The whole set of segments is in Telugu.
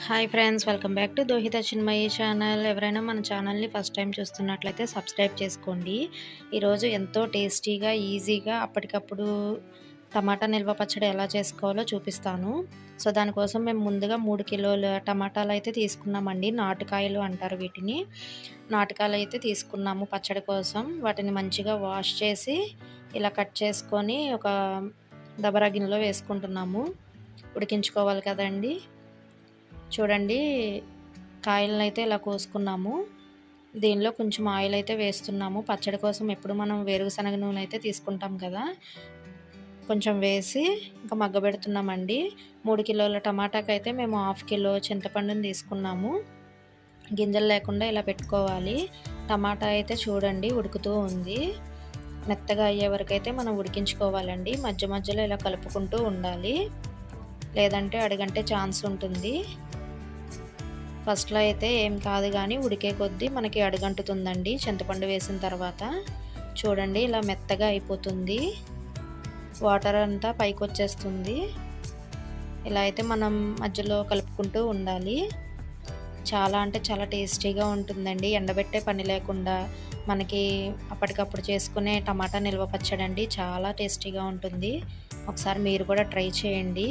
Hi friends, welcome back to Dohitha Chinmayi channel. ఎవరైనా మన ఛానల్ని ఫస్ట్ టైం చూస్తున్నట్లయితే సబ్స్క్రైబ్ చేసుకోండి. ఈరోజు ఎంతో టేస్టీగా, ఈజీగా అప్పటికప్పుడు టమాటా నిల్వ పచ్చడి ఎలా చేసుకోవాలో చూపిస్తాను. సో దానికోసం మేము ముందుగా 3 కిలోల టమాటాలు అయితే తీసుకున్నామండి. నాటుకాయలు అంటారు వీటిని. నాటుకాయలు అయితే తీసుకున్నాము పచ్చడి కోసం. వాటిని మంచిగా వాష్ చేసి ఇలా కట్ చేసుకొని ఒక దబరా గిన్నెలో వేసుకుంటున్నాము. ఉడికించుకోవాలి కదండి. చూడండి, కాయలనైతే ఇలా కోసుకున్నాము. దీనిలో కొంచెం ఆయిల్ అయితే వేస్తున్నాము. పచ్చడి కోసం ఎప్పుడు మనం వేరుశనగ నూనె అయితే తీసుకుంటాం కదా, కొంచెం వేసి ఇంకా మగ్గబెడుతున్నామండి. 3 కిలోల టమాటాకైతే మేము 1/2 కిలో చింతపండుని తీసుకున్నాము. గింజలు లేకుండా ఇలా పెట్టుకోవాలి. టమాటా అయితే చూడండి ఉడుకుతూ ఉంది. మెత్తగా అయ్యే వరకైతే మనం ఉడికించుకోవాలండి. మధ్య మధ్యలో ఇలా కలుపుకుంటూ ఉండాలి, లేదంటే అడుగంటే ఛాన్స్ ఉంటుంది. ఫస్ట్‌లో అయితే ఏం కాదు కానీ ఉడికే కొద్దీ మనకి అడుగంటుతుందండి చింతపండు వేసిన తర్వాత. చూడండి ఇలా మెత్తగా అయిపోతుంది, వాటర్ అంతా పైకొచ్చేస్తుంది. ఇలా అయితే మనం మధ్యలో కలుపుకుంటూ ఉండాలి. చాలా అంటే చాలా టేస్టీగా ఉంటుందండి. ఎండబెట్టే పని లేకుండా మనకి అప్పటికప్పుడు చేసుకునే టమాటా నిల్వ పచ్చడి అండి. చాలా టేస్టీగా ఉంటుంది. ఒకసారి మీరు కూడా ట్రై చేయండి.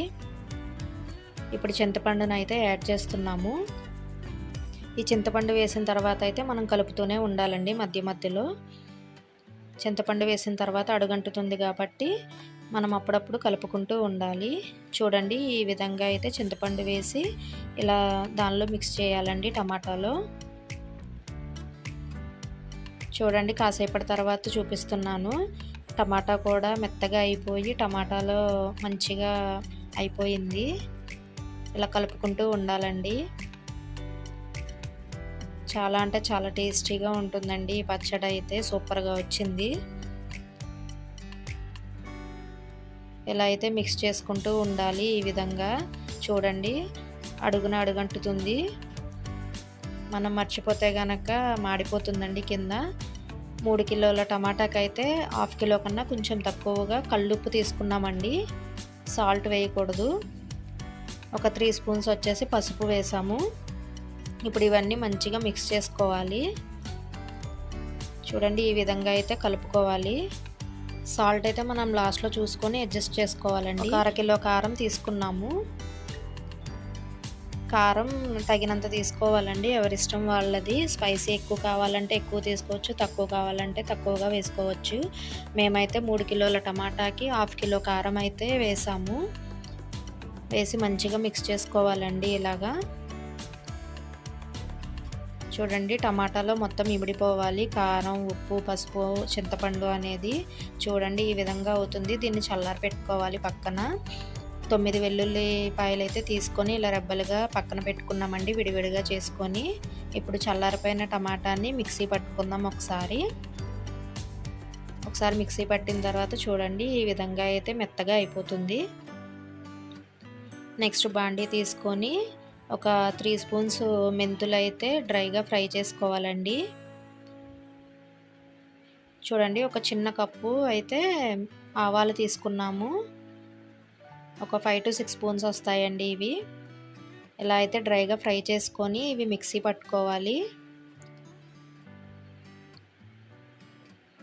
ఇప్పుడు చింతపండునైతే యాడ్ చేస్తున్నాము. ఈ చింతపండు వేసిన తర్వాత అయితే మనం కలుపుతూనే ఉండాలండి మధ్య మధ్యలో. చింతపండు వేసిన తర్వాత అడుగంటుతుంది కాబట్టి మనం అప్పుడప్పుడు కలుపుకుంటూ ఉండాలి. చూడండి ఈ విధంగా అయితే చింతపండు వేసి ఇలా దానిలో మిక్స్ చేయాలండి టమాటాలో. చూడండి కాసేపటి తర్వాత చూపిస్తున్నాను. టమాటా కూడా మెత్తగా అయిపోయి టమాటాలో మంచిగా అయిపోయింది. ఇలా కలుపుకుంటూ ఉండాలండి. చాలా అంటే చాలా టేస్టీగా ఉంటుందండి ఈ పచ్చడి అయితే. సూపర్గా వచ్చింది. ఇలా అయితే మిక్స్ చేసుకుంటూ ఉండాలి ఈ విధంగా. చూడండి అడుగున అడుగంటుతుంది. మనం మర్చిపోతే గనక మాడిపోతుందండి కింద. 3 కిలోల టమాటాకైతే 1/2 కిలో కన్నా కొంచెం తక్కువగా కల్లుప్పు తీసుకున్నామండి. సాల్ట్ వేయకూడదు. ఒక 3 స్పూన్స్ వచ్చేసి పసుపు వేసాము. ఇప్పుడు ఇవన్నీ మంచిగా మిక్స్ చేసుకోవాలి. చూడండి ఈ విధంగా అయితే కలుపుకోవాలి. సాల్ట్ అయితే మనం లాస్ట్లో చూసుకొని అడ్జస్ట్ చేసుకోవాలండి. 1/2 కిలో కారం తీసుకున్నాము. కారం తగినంత తీసుకోవాలండి, ఎవరిష్టం వాళ్ళది. స్పైసీ ఎక్కువ కావాలంటే ఎక్కువ తీసుకోవచ్చు, తక్కువ కావాలంటే తక్కువగా వేసుకోవచ్చు. మేమైతే 3 కిలోల టమాటాకి 1/2 కిలో కారం అయితే వేసాము. వేసి మంచిగా మిక్స్ చేసుకోవాలండి ఇలాగా. చూడండి టమాటాలో మొత్తం ఇమిడిపోవాలి కారం, ఉప్పు, పసుపు, చింతపండు అనేది. చూడండి ఈ విధంగా అవుతుంది. దీన్ని చల్లారి పెట్టుకోవాలి పక్కన. 9 వెల్లుల్లిపాయలు అయితే తీసుకొని ఇలా రెబ్బలుగా పక్కన పెట్టుకున్నామండి విడివిడిగా చేసుకొని. ఇప్పుడు చల్లారిపోయిన టమాటాని మిక్సీ పట్టుకుందాం ఒకసారి. మిక్సీ పట్టిన తర్వాత చూడండి ఈ విధంగా అయితే మెత్తగా అయిపోతుంది. నెక్స్ట్ బాండీ తీసుకొని ఒక 3 స్పూన్స్ మెంతులు అయితే డ్రైగా ఫ్రై చేసుకోవాలండి. చూడండి ఒక చిన్న కప్పు అయితే ఆవాలు తీసుకున్నాము. ఒక 5 to 6 స్పూన్స్ వస్తాయండి ఇవి. ఇలా అయితే డ్రైగా ఫ్రై చేసుకొని ఇవి మిక్సీ పట్టుకోవాలి.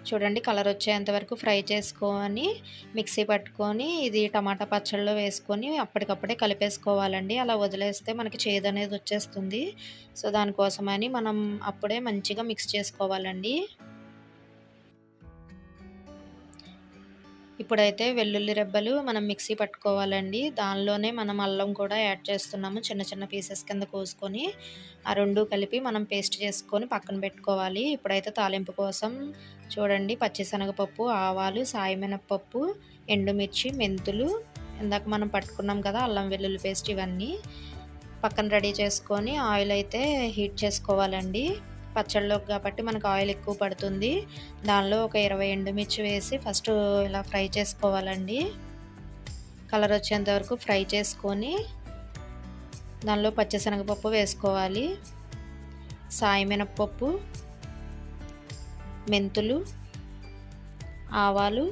చూడండి కలర్ వచ్చేంత వరకు ఫ్రై చేసుకొని మిక్సీ పట్టుకొని ఇది టమాటా పచ్చడిలో వేసుకొని అప్పటికప్పుడే కలిపేసుకోవాలండి. అలా వదిలేస్తే మనకి చేదు అనేది వచ్చేస్తుంది. సో దానికోసమని మనం అప్పుడే మంచిగా మిక్స్ చేసుకోవాలండి. ఇప్పుడైతే వెల్లుల్లి రెబ్బలు మనం మిక్సీ పట్టుకోవాలండి. దానిలోనే మనం అల్లం కూడా యాడ్ చేస్తున్నాము. చిన్న చిన్న పీసెస్ కింద కోసుకొని ఆ రెండు కలిపి మనం పేస్ట్ చేసుకొని పక్కన పెట్టుకోవాలి. ఇప్పుడైతే తాలింపు కోసం చూడండి పచ్చిశనగపప్పు, ఆవాలు, సాయమినపప్పు, ఎండుమిర్చి, మెంతులు, ఇందాక మనం పట్టుకున్నాం కదా అల్లం వెల్లుల్లి పేస్ట్, ఇవన్నీ పక్కన రెడీ చేసుకొని ఆయిల్ అయితే హీట్ చేసుకోవాలండి. పచ్చళ్ళలోకి కాబట్టి మనకు ఆయిల్ ఎక్కువ పడుతుంది. దానిలో ఒక 20 ఎండుమిర్చి వేసి ఫస్ట్ ఇలా ఫ్రై చేసుకోవాలండి. కలర్ వచ్చేంత వరకు ఫ్రై చేసుకొని దానిలో పచ్చిశనగపప్పు వేసుకోవాలి, సాయమినపప్పు, మెంతులు, ఆవాలు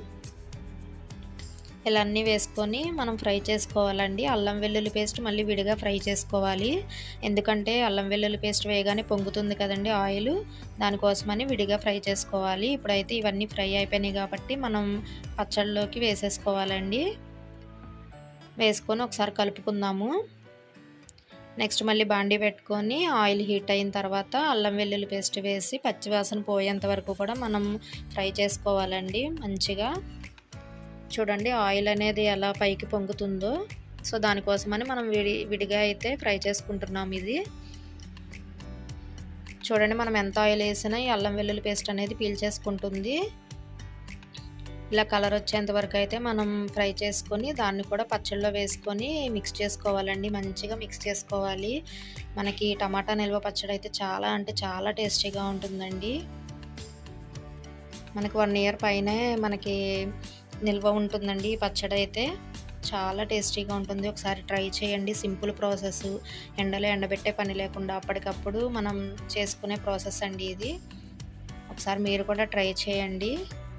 ఇలా అన్నీ వేసుకొని మనం ఫ్రై చేసుకోవాలండి. అల్లం వెల్లుల్లి పేస్ట్ మళ్ళీ విడిగా ఫ్రై చేసుకోవాలి. ఎందుకంటే అల్లం వెల్లుల్లి పేస్ట్ వేయగానే పొంగుతుంది కదండీ ఆయిలు. దానికోసమని విడిగా ఫ్రై చేసుకోవాలి. ఇప్పుడైతే ఇవన్నీ ఫ్రై అయిపోయినాయి కాబట్టి మనం పచ్చడిలోకి వేసేసుకోవాలండి. వేసుకొని ఒకసారి కలుపుకుందాము. నెక్స్ట్ మళ్ళీ బాండీ పెట్టుకొని ఆయిల్ హీట్ అయిన తర్వాత అల్లం వెల్లుల్లి పేస్ట్ వేసి పచ్చివాసన పోయేంత వరకు కూడా మనం ఫ్రై చేసుకోవాలండి మంచిగా. చూడండి ఆయిల్ అనేది ఎలా పైకి పొంగుతుందో. సో దానికోసమని మనం విడిగా అయితే ఫ్రై చేసుకుంటున్నాం ఇది. చూడండి మనం ఎంత ఆయిల్ వేసినా ఈ అల్లం వెల్లుల్లి పేస్ట్ అనేది పీల్చేసుకుంటుంది. ఇలా కలర్ వచ్చేంత వరకు అయితే మనం ఫ్రై చేసుకొని దాన్ని కూడా పచ్చళ్ళలో వేసుకొని మిక్స్ చేసుకోవాలండి. మంచిగా మిక్స్ చేసుకోవాలి. మనకి టమాటా నిల్వ పచ్చడి అయితే చాలా అంటే చాలా టేస్టీగా ఉంటుందండి. మనకు 1 ఇయర్ పైనే మనకి నిల్వ ఉంటుందండి ఈ పచ్చడి అయితే. చాలా టేస్టీగా ఉంటుంది. ఒకసారి ట్రై చేయండి. Simple process. ఎండలో ఎండబెట్టే పని లేకుండా అప్పటికప్పుడు మనం చేసుకునే ప్రాసెస్ అండి ఇది. ఒకసారి మీరు కూడా ట్రై చేయండి.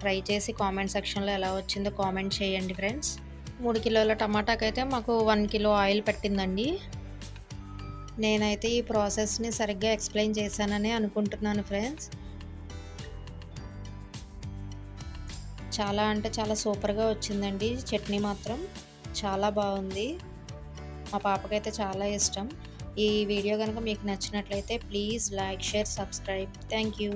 ట్రై చేసి కామెంట్ సెక్షన్లో ఎలా వచ్చిందో కామెంట్ చేయండి ఫ్రెండ్స్. 3 కిలోల టమాటాకైతే మాకు 1 కిలో ఆయిల్ పట్టిందండి. నేనైతే ఈ ప్రాసెస్ని సరిగ్గా ఎక్స్ప్లెయిన్ చేశానని అనుకుంటున్నాను ఫ్రెండ్స్. చాలా అంటే చాలా సూపర్గా వచ్చిందండి. చట్నీ మాత్రం చాలా బాగుంది. మా పాపకైతే చాలా ఇష్టం. ఈ వీడియో కనుక మీకు నచ్చినట్లయితే please like, share, subscribe. Thank you.